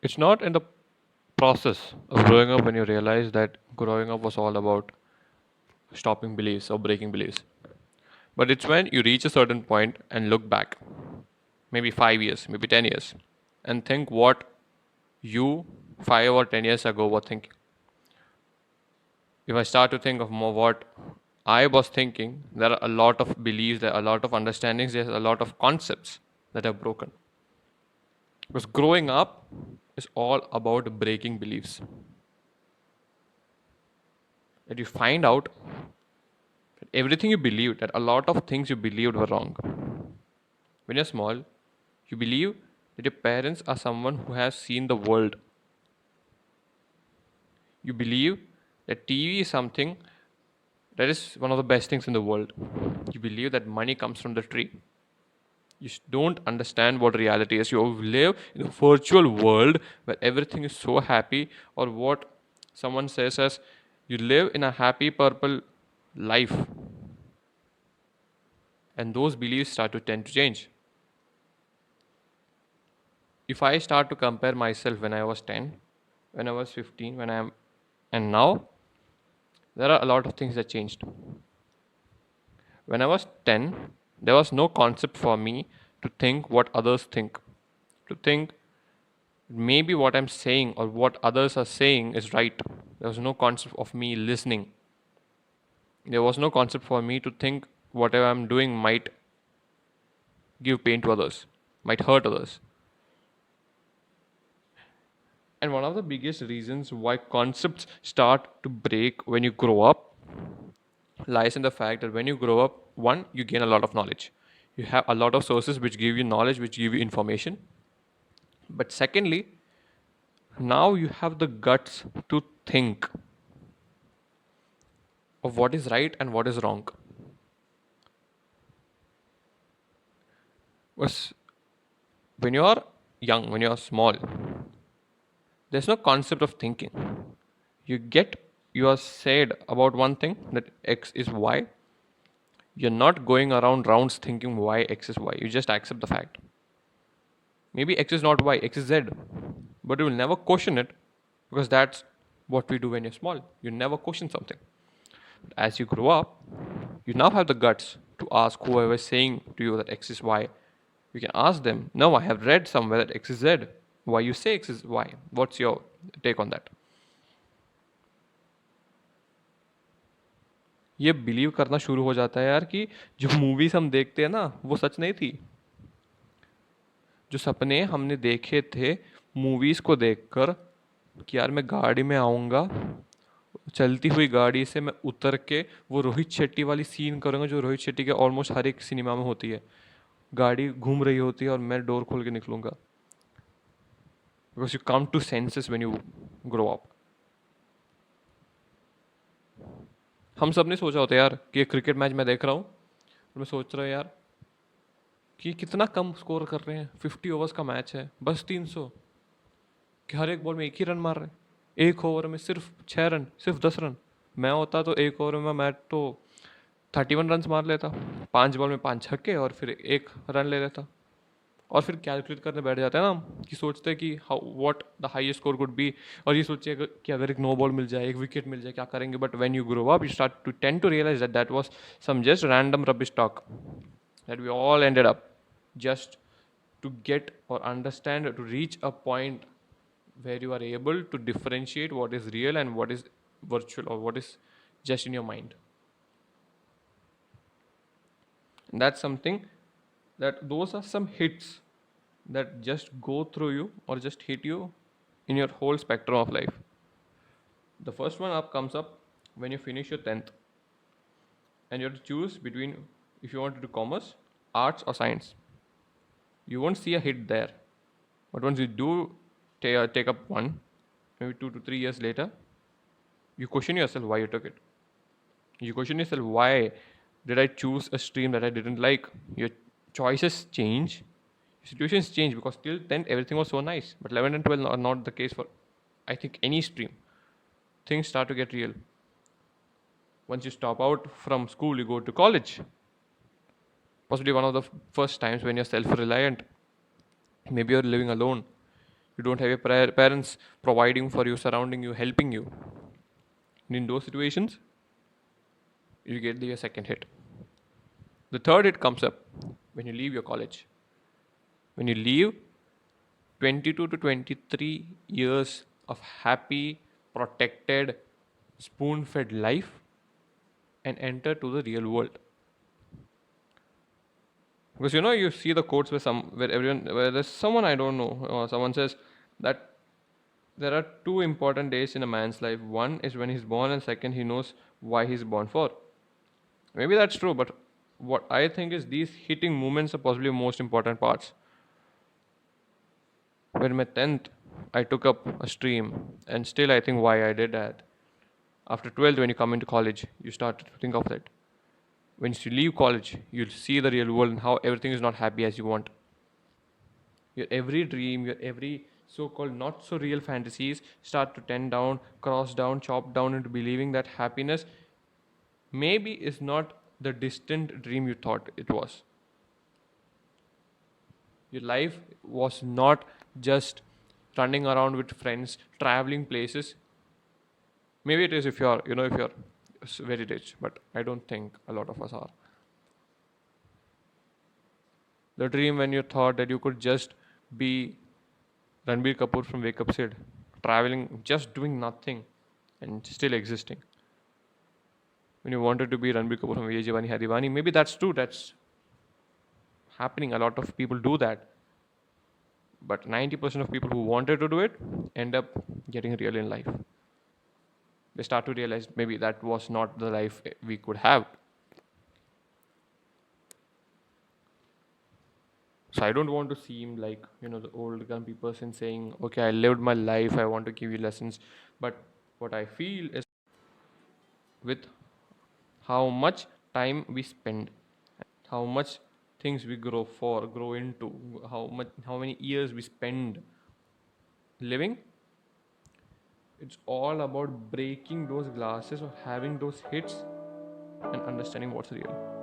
It's not in the process of growing up when you realize that growing up was all about stopping beliefs or breaking beliefs. But it's when you reach a certain point and look back, maybe 5 years, maybe 10 years, and think what you 5 or 10 years ago were thinking. If I start to think of more what I was thinking, there are a lot of beliefs, there are a lot of understandings, there's a lot of concepts that are broken. Because growing up is all about breaking beliefs. That you find out that everything you believed, that a lot of things you believed were wrong. When you're small, you believe that your parents are someone who has seen the world. You believe that TV is something that is one of the best things in the world. You believe that money comes from the tree. You don't understand what reality is. You live in a virtual world where everything is so happy, or what someone says as you live in a happy purple life, and those beliefs start to tend to change. If I start to compare myself when I was 10, when I was 15, when I am, and now, there are a lot of things that changed. When I was 10, there was no concept for me to think what others think, to think maybe what I'm saying or what others are saying is right. There was no concept of me listening. There was no concept for me to think whatever I'm doing might give pain to others, might hurt others. And one of the biggest reasons why concepts start to break when you grow up lies in the fact that when you grow up, one, you gain a lot of knowledge. You have a lot of sources which give you knowledge, which give you information. But secondly, now you have the guts to think of what is right and what is wrong. Was when you are young, when you are small, there's no concept of thinking. You are said about one thing that X is Y. You're not going around rounds thinking why X is Y. You just accept the fact. Maybe X is not Y, X is Z. But you will never question it because that's what we do when you're small. You never question something. As you grow up, you now have the guts to ask whoever is saying to you that X is Y. You can ask them, no, I have read somewhere that X is Z. Why you say X is Y? What's your take on that? ये believe करना शुरू हो जाता है यार कि जो movies हम देखते हैं ना वो सच नहीं थी. जो सपने हमने देखे थे मूवीज को देखकर कि यार मैं गाड़ी में आऊँगा, चलती हुई गाड़ी से मैं उतर के वो रोहित शेट्टी वाली सीन करूँगा जो रोहित शेट्टी के ऑलमोस्ट हर एक सिनेमा में होती है. गाड़ी घूम रही होती है और मैं डोर खोल के निकलूँगा. Because you come to senses when you grow up. हम सब ने सोचा होता है यार कि ये क्रिकेट मैच मैं देख रहा हूँ और मैं सोच रहा हूँ यार कि कितना कम स्कोर कर रहे हैं. 50 ओवर्स का मैच है, बस 300, कि हर एक बॉल में एक ही रन मार रहे हैं. एक ओवर में सिर्फ 6 रन, सिर्फ 10 रन. मैं होता तो एक ओवर में मैं तो 31 रन मार लेता, 5 बॉल में 5 छक्के और फिर एक रन ले लेता. और फिर कैलकुलेट करने बैठ जाते हैं ना हम कि सोचते हैं कि how what the highest score could be. और ये सोचिए कि अगर एक नो बॉल मिल जाए, एक विकेट मिल जाए, क्या करेंगे. But when you grow up you start to tend to realise that that was some just random rubbish talk that we all ended up just to get or understand to reach a point where you are able to differentiate what is real and what is virtual or what is just in your mind. And that's something that those are some hits that just go through you or just hit you in your whole spectrum of life. The first one up comes up when you finish your 10th and you have to choose between if you want to do commerce, arts, or science. You won't see a hit there. But once you do take up one, maybe 2 to 3 years later, you question yourself why you took it. You question yourself why did I choose a stream that I didn't like. Your choices change, situations change because till then everything was so nice. But 11 and 12 are not the case for, I think, any stream. Things start to get real. Once you stop out from school, you go to college. Possibly one of the first times when you're self reliant. Maybe you're living alone. You don't have your parents providing for you, surrounding you, helping you. And in those situations, you get the second hit. The third hit comes up when you leave your college. When you leave 22 to 23 years of happy, protected, spoon fed life and enter to the real world. Because you see the quotes where there's someone I don't know, someone says that there are two important days in a man's life. One is when he's born, and second, he knows why he's born for. Maybe that's true, but what I think is these hitting moments are possibly the most important parts. When my 10th, I took up a stream, and still I think why I did that. After 12th, when you come into college, you start to think of that. When you leave college, you'll see the real world and how everything is not happy as you want. Your every dream, your every so called not so real fantasies start to tend down, cross down, chop down into believing that happiness maybe is not the distant dream you thought it was. Your life was not just running around with friends, traveling places. Maybe it is if you're very rich, but I don't think a lot of us are. The dream when you thought that you could just be Ranbir Kapoor from Wake Up Sid, traveling, just doing nothing and still existing. When you wanted to be Ranbir Kapoor from Vijay Harivani, maybe that's true. That's happening. A lot of people do that. But 90% of people who wanted to do it end up getting real in life. They start to realize maybe that was not the life we could have. So I don't want to seem like, the old grumpy person saying, okay, I lived my life, I want to give you lessons. But what I feel is with how much time we spend, how much things we grow into, how many years we spend living, it's all about breaking those glasses or having those hits and understanding what's real.